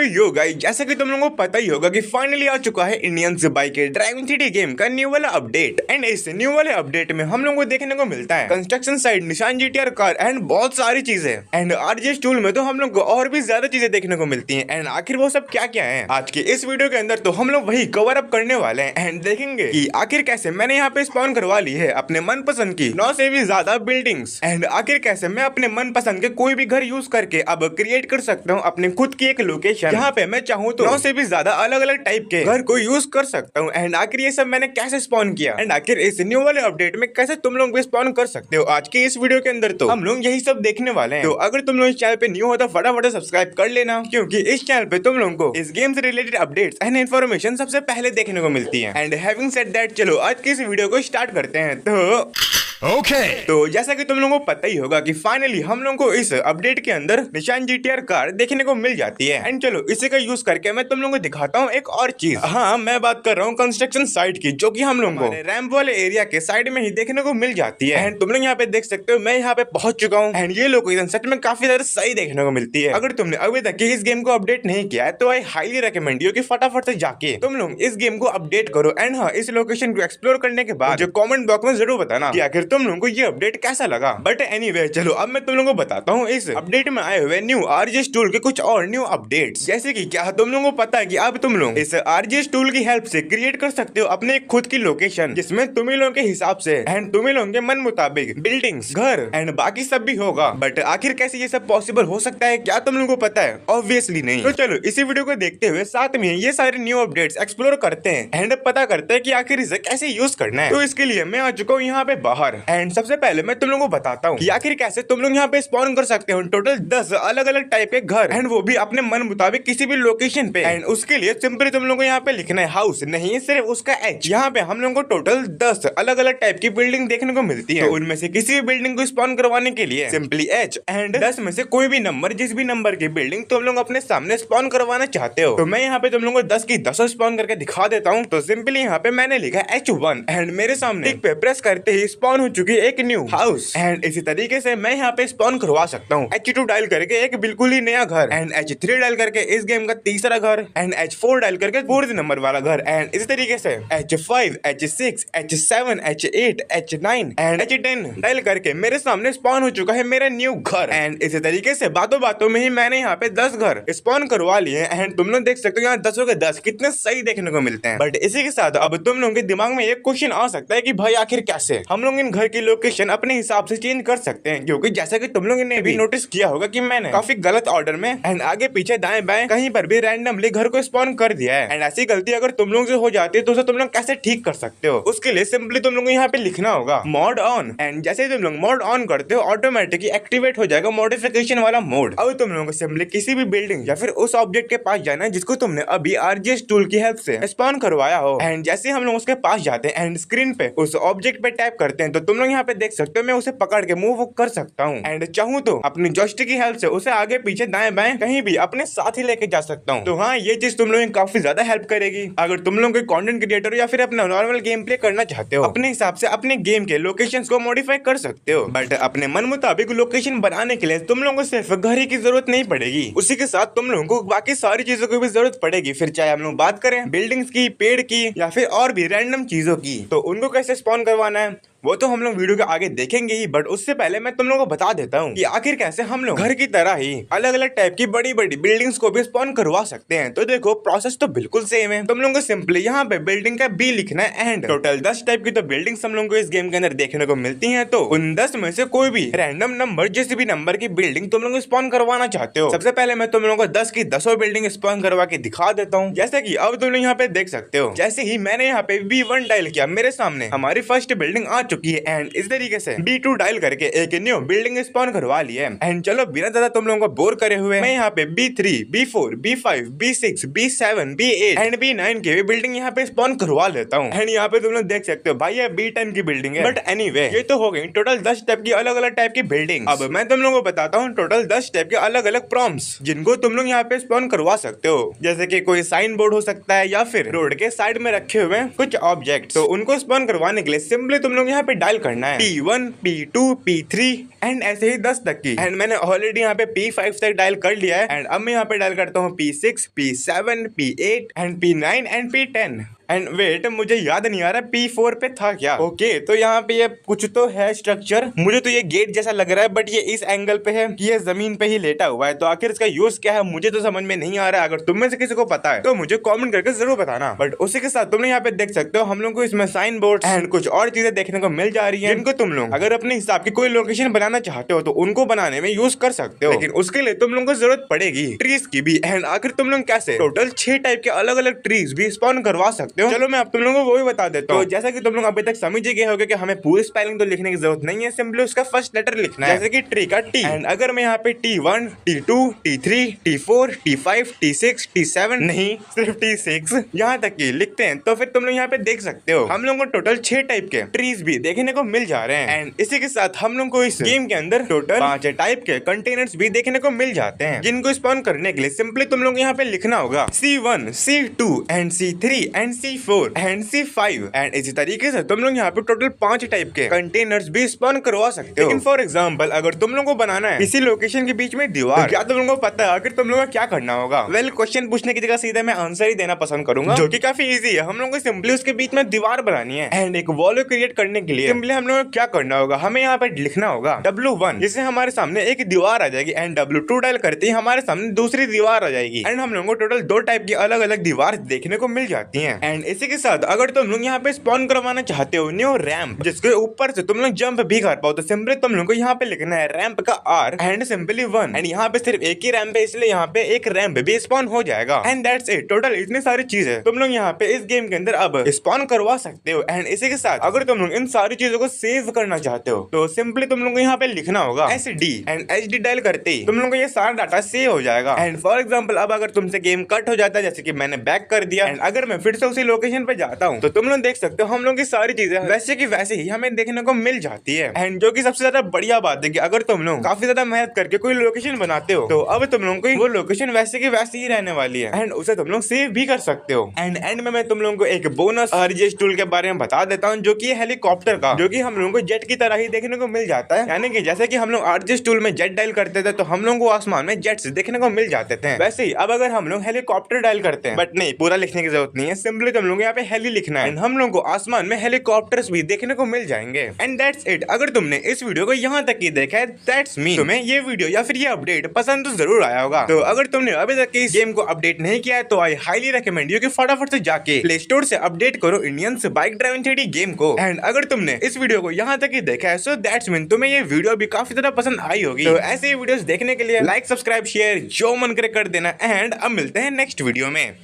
Yo guys, जैसा कि तुम लोगों को पता ही होगा कि फाइनली आ चुका है Indians bike driving 3D game का न्यू वाला अपडेट। एंड इस न्यू वाले अपडेट में हम लोगों को देखने को मिलता है कंस्ट्रक्शन साइड, निशान जीटीआर कार एंड बहुत सारी चीजें। एंड आरजेएस टूल में तो हम लोग को और भी ज्यादा चीजें देखने को मिलती हैं। एंड आखिर वो सब क्या क्या है, आज के इस वीडियो के अंदर तो हम लोग वही कवर अप करने वाले हैं। एंड देखेंगे कि आखिर कैसे मैंने यहाँ पे स्पॉन करवा ली है अपने मनपसंद की 9 से भी ज्यादा बिल्डिंग्स। एंड आखिर कैसे मैं अपने मनपसंद के कोई भी घर यूज करके अब क्रिएट कर सकता हूँ अपने खुद की एक लोकेशन, जहाँ पे मैं चाहूँ तो 9 से भी ज्यादा अलग अलग टाइप के घर को यूज कर सकता हूँ। एंड आखिर ये सब मैंने कैसे स्पॉन किया, एंड आखिर इस न्यू वाले अपडेट में कैसे तुम लोग भी स्पॉन कर सकते हो, आज के इस वीडियो के अंदर तो हम लोग यही सब देखने वाले हैं। तो अगर तुम लोग इस चैनल पे न्यू हो तो फटाफट सब्सक्राइब कर लेना, क्योंकि इस चैनल पे तुम लोगों को इस गेम से रिलेटेड अपडेट्स एंड इन्फॉर्मेशन सबसे पहले देखने को मिलती है। एंड हैविंग सेड दैट, चलो आज के इस वीडियो को स्टार्ट करते हैं। तो जैसा कि तुम लोगों को पता ही होगा कि फाइनली हम लोगों को इस अपडेट के अंदर निशान जीटीआर कार देखने को मिल जाती है। एंड चलो इसी का यूज करके मैं तुम लोगों को दिखाता हूँ एक और चीज। हाँ, मैं बात कर रहा हूँ कंस्ट्रक्शन साइट की, जो कि हम लोगों को रैंप वाले एरिया के साइड में ही देखने को मिल जाती है। एंड तुम लोग यहाँ पे देख सकते हो मैं यहाँ पे पहुंच चुका हूँ। एंड ये लोकेशन सच में काफी ज्यादा सही देखने को मिलती है। अगर तुमने अभी तक इस गेम को अपडेट नहीं किया है तो आई हाईली रिकमेंड यू कि फटाफट से जाके तुम लोग इस गेम को अपडेट करो। एंड हाँ, इस लोकेशन को एक्सप्लोर करने के बाद जो कमेंट बॉक्स में जरूर बताना कि आखिर तुम लोगों को ये अपडेट कैसा लगा। बट एनीवे, चलो अब मैं तुम लोगों को बताता हूँ इस अपडेट में आए हुए न्यू आरजेएस टूल के कुछ और न्यू अपडेट्स। जैसे कि क्या तुम लोगों को पता है कि अब तुम लोग इस आरजेएस टूल की हेल्प से क्रिएट कर सकते हो अपने खुद की लोकेशन, जिसमें तुम ही लोगों के हिसाब से एंड तुम ही लोगों के मन मुताबिक बिल्डिंग्स, घर एंड बाकी सब भी होगा। बट आखिर कैसे ये सब पॉसिबल हो सकता है, क्या तुम लोगों को पता है? ऑब्वियसली नहीं। तो चलो इसी वीडियो को देखते हुए साथ में ये सारे न्यू अपडेट्स एक्सप्लोर करते हैं एंड पता करते हैं कि आखिर इसे कैसे यूज करना है। तो इसके लिए मैं आ चुका हूँ यहाँ पे बाहर। एंड सबसे पहले मैं तुम लोगों को बताता हूँ कि आखिर कैसे तुम लोग यहाँ पे स्पॉन कर सकते हो टोटल 10 अलग अलग टाइप के घर, एंड वो भी अपने मन मुताबिक किसी भी लोकेशन पे। एंड उसके लिए सिंपली तुम लोगों को यहाँ पे लिखना है हाउस, नहीं सिर्फ उसका एच। यहाँ पे हम लोगों को टोटल 10 अलग अलग टाइप की बिल्डिंग देखने को मिलती है। तो उनमें से किसी भी बिल्डिंग को स्पॉन करवाने के लिए सिंपली एच एंड 10 में से कोई भी नंबर, जिस भी नंबर की बिल्डिंग तुम लोग अपने सामने स्पॉन करवाना चाहते हो। तो मैं यहाँ पे तुम लोगों को 10 की 10 स्पॉन करके दिखा देता हूँ। तो सिंपली यहाँ पे मैंने लिखा H1 एंड मेरे सामने टिक पे प्रेस करते ही स्पॉन हो चुकी है एक न्यू हाउस। एंड इसी तरीके से मैं यहाँ पे स्पॉन करवा सकता हूँ H2 डायल करके एक बिल्कुल ही नया घर, एंड H3 डायल करके इस गेम का तीसरा घर, एंड H4 डायल करके 4th नंबर वाला घर। एंड इसी तरीके से H5, H6, H7, H8, H9 and H10 dial करके मेरे सामने स्पॉन हो चुका है मेरा न्यू घर। एंड इसी तरीके से बातों बातों में ही मैंने यहाँ पे 10 घर स्पॉन करवा लिए। एंड तुम लोग देख सकते हो यहाँ 10 के 10 कितने सही देखने को मिलते हैं। बट इसी के साथ अब तुम लोगों के दिमाग में एक क्वेश्चन आ सकता है कि भाई आखिर कैसे हम लोग इन घर की लोकेशन अपने हिसाब से चेंज कर सकते हैं, क्योंकि जैसा कि तुम लोगों ने भी नोटिस किया होगा कि मैंने काफी गलत ऑर्डर में एंड आगे पीछे दाएं बाएं कहीं पर भी रैंडमली घर को स्पॉन कर दिया है। एंड ऐसी गलती अगर तुम लोग से हो जाती है तो उसे तुम लोग कैसे ठीक कर सकते हो, उसके लिए सिंपली तुम लोग को यहाँ पे लिखना होगा मॉड ऑन। एंड जैसे तुम लोग मॉड ऑन करते हो ऑटोमेटिकली एक्टिवेट हो जाएगा मॉडिफिकेशन वाला मोड। अब तुम लोगों को सिंपली किसी भी बिल्डिंग या फिर उस ऑब्जेक्ट के पास जाना है जिसको तुमने अभी आरजेएस टूल की हेल्प से स्पॉन करवाया हो। एंड जैसे हम लोग उसके पास जाते हैं एंड स्क्रीन पे उस ऑब्जेक्ट पे टैप करते हैं तो तुम लोग यहाँ पे देख सकते हो मैं उसे पकड़ के मूव कर सकता हूँ। एंड चाहूँ तो अपनी जॉयस्टिक की हेल्प से उसे आगे पीछे दाएं बाएं कहीं भी अपने साथ ही लेके जा सकता हूँ। तो हाँ, ये चीज तुम लोगों की काफी ज्यादा हेल्प करेगी अगर तुम लोग कोई कंटेंट क्रिएटर या फिर अपना नॉर्मल गेम प्ले करना चाहते हो। अपने हिसाब से अपने गेम के लोकेशंस को मॉडिफाई कर सकते हो। बट अपने मन मुताबिक लोकेशन बनाने के लिए तुम लोगों को सिर्फ घर ही की जरूरत नहीं पड़ेगी, उसी के साथ तुम लोगों को बाकी सारी चीजों की भी जरूरत पड़ेगी। फिर चाहे हम लोग बात करें बिल्डिंग्स की, पेड़ की या फिर और भी रैंडम चीजों की, तो उनको कैसे स्पॉन करवाना है वो तो हम लोग वीडियो के आगे देखेंगे ही। बट उससे पहले मैं तुम लोगों को बता देता हूँ कि आखिर कैसे हम लोग घर की तरह ही अलग अलग टाइप की बड़ी बड़ी बिल्डिंग्स को भी स्पॉन करवा सकते हैं। तो देखो प्रोसेस तो बिल्कुल सेम है। तुम लोगों को सिंपली यहाँ पे बिल्डिंग का बी लिखना है एंड टोटल 10 टाइप की तो बिल्डिंग्स हम लोगों को इस गेम के अंदर देखने को मिलती है। तो उन 10 में से कोई भी रैंडम नंबर, जिस भी नंबर की बिल्डिंग तुम लोग स्पॉन करवाना चाहते हो, सबसे पहले मैं तुम लोगों को 10 की 10 बिल्डिंग स्पॉन करवा के दिखा देता हूँ। जैसे की अब तुम लोग यहाँ पे देख सकते हो, जैसे ही मैंने यहाँ पे B1 डायल किया मेरे सामने हमारी फर्स्ट बिल्डिंग आ चुकी है। एंड इस तरीके से B2 डायल करके एक न्यू बिल्डिंग स्पॉन करवा ली है। एंड चलो बिना ज्यादा तुम लोगों को बोर करे हुए मैं यहाँ पे B3, B4, B5, B6, B7, B8 and B9 की भी बिल्डिंग यहाँ पे स्पॉन करवा लेता हूँ। एंड यहाँ पे तुम लोग देख सकते हो भाई ये B10 की बिल्डिंग है। बट एनीवे, ये तो हो गई टोटल 10 टाइप की अलग अलग टाइप की बिल्डिंग। अब मैं तुम लोगों को बताता हूँ टोटल 10 टाइप के अलग अलग प्रॉम्प्ट्स जिनको तुम लोग यहाँ पे स्पॉन करवा सकते हो। जैसे कि कोई साइन बोर्ड हो सकता है या फिर रोड के साइड में रखे हुए कुछ ऑब्जेक्ट। तो उनको स्पॉन करवाने के लिए सिंपली तुम लोग यहाँ यहाँ पे डायल करना है P1, P2, P3 एंड ऐसे ही 10 तक की। एंड मैंने ऑलरेडी यहाँ पे P5 तक डायल कर लिया है। एंड अब मैं यहाँ पे डायल करता हूँ P6, P7, P8 and P9 and P10। And wait, मुझे याद नहीं आ रहा P4 पे था क्या। ओके, तो यहाँ पे ये कुछ तो है स्ट्रक्चर। मुझे तो ये गेट जैसा लग रहा है, बट ये इस एंगल पे है कि ये जमीन पे ही लेटा हुआ है। तो आखिर इसका यूज क्या है मुझे तो समझ में नहीं आ रहा है। अगर तुम में से किसी को पता है तो मुझे कमेंट करके जरूर बताना। बट उसी के साथ तुम यहाँ पे देख सकते हो हम लोग को इसमें साइन बोर्ड एंड कुछ और चीजें देखने को मिल जा रही है, जिनको तुम लोग अगर अपने हिसाब की कोई लोकेशन बनाना चाहते हो तो उनको बनाने में यूज कर सकते हो। लेकिन उसके लिए तुम लोग को जरूरत पड़ेगी ट्रीज की भी। एंड आखिर तुम लोग कैसे टोटल 6 टाइप के अलग अलग ट्रीज भी स्पॉन करवा सकते हो। चलो मैं अब तुम लोगों वो भी बता देता हूँ। जैसा कि तुम लोग अभी तक समझ गए होगे कि हमें पूरी स्पेलिंग तो लिखने की जरूरत नहीं है, सिंपली उसका फर्स्ट लेटर लिखना है, जैसे कि ट्री का टी। एंड अगर मैं यहाँ पे T1, T2, T3, T4, T5, T6, T7 नहीं सिर्फ T6 यहाँ तक की लिखते हैं तो फिर तुम लोग यहाँ पे देख सकते हो हम लोग को टोटल 6 टाइप के ट्रीज भी देखने को मिल जा रहे हैं। एंड इसी के साथ हम लोग को इस गेम के अंदर टोटल 5 टाइप के कंटेनर्स भी देखने को मिल जाते हैं, जिनको स्पॉन करने के लिए सिंपली तुम लोग यहाँ पे लिखना होगा C1, C2 and C3 and C4 and C5। And इसी तरीके से तुम लोग यहाँ पे टोटल 5 टाइप के कंटेनर्स भी स्पॉन करवा सकते हो। लेकिन फॉर एग्जांपल अगर तुम लोगों को बनाना है किसी लोकेशन के बीच में दीवार, तो क्या तुम लोगों को पता है आखिर तुम लोगों को क्या करना होगा? वेल, क्वेश्चन पूछने की जगह सीधे मैं आंसर ही देना पसंद करूंगा, जो कि काफी इजी है। हम लोगों को सिंपली उसके बीच में दीवार बनानी है। एंड एक वॉल क्रिएट करने के लिए सिंपली हम लोगों को क्या करना होगा, हमें यहाँ पे लिखना होगा W1, जिससे हमारे सामने एक दीवार आ जाएगी। एंड W2 डायल करते ही हमारे सामने दूसरी दीवार आ जाएगी। एंड हम लोगों को टोटल 2 टाइप की अलग अलग दीवार देखने को मिल जाती है। एंड इसी के साथ अगर तुम लोग यहाँ पे स्पॉन करवाना चाहते हो न्यू रैंप, जिसके ऊपर से तुम लोग जंप भी कर पाओ, तो सिंपली तुम लोग को यहाँ पे लिखना है रैंप का R एंड सिंपली 1। एंड यहाँ पे सिर्फ एक ही रैंप है, इसलिए यहाँ पे एक रैंप भी स्पॉन हो जाएगा। And that's it. टोटल इतनी सारी चीजें तुम लोग यहाँ पे इस गेम के अंदर अब स्पॉन करवा सकते हो। एंड इसी के साथ अगर तुम लोग इन सारी चीजों को सेव करना चाहते हो तो सिंपली तुम लोग को यहाँ पे लिखना होगा SD एंड HD डायल करते ही तुम लोग को ये सारा डाटा सेव हो जाएगा। एंड फॉर एग्जाम्पल अब अगर तुमसे गेम कट हो जाता है, जैसे कि मैंने बैक कर दिया, एंड अगर मैं फिर से उसी लोकेशन पे जाता हूँ तो तुम लोग देख सकते हो हम लोग की सारी चीजें वैसे की वैसे ही हमें देखने को मिल जाती है। एंड जो कि सबसे ज्यादा बढ़िया बात है कि अगर तुम लोग काफी ज्यादा मेहनत करके कोई लोकेशन बनाते हो तो अब तुम लोगों को वो लोकेशन वैसे की वैसे ही रहने वाली है। एंड उसे तुम लोग सेव भी कर सकते हो। एंड में मैं तुम लोगों को एक बोनस RGS टूल के बारे में बता देता हूँ, जो कि हेलीकॉप्टर का, जो कि हम लोगों को जेट की तरह ही देखने को मिल जाता है। यानी कि जैसे कि हम लोग RGS टूल में जेट डायल करते थे तो हम लोगों को आसमान में जेट्स देखने को मिल जाते थे, वैसे ही अब अगर हम लोग हेलीकॉप्टर डायल करते हैं, बट नहीं, पूरा लिखने की जरूरत नहीं है, सिंपली तुम लोग यहाँ पे हेली लिखना है। हम लोगों को आसमान में हेलीकॉप्टर्स भी देखने को मिल जाएंगे। And that's it. अगर तुमने इस वीडियो को यहाँ तक ही देखा है, दैट्स मीन तुम्हें ये वीडियो या फिर ये अपडेट पसंद तो जरूर आया होगा। तो अगर तुमने अभी तक इस गेम को अपडेट नहीं किया है तो आई हाईली रिकमेंड यू कि फटाफट से जाके प्ले स्टोर से अपडेट करो Indians bike driving 3D game को। एंड अगर तुमने इस वीडियो को यहाँ तक ही देखा है, सो दैट्स मीन तुम्हें ये वीडियो भी काफी ज्यादा पसंद आई होगी। तो ऐसे ही वीडियोस देखने के लिए लाइक, सब्सक्राइब, शेयर जो मन करे कर देना। एंड अब मिलते हैं नेक्स्ट वीडियो में।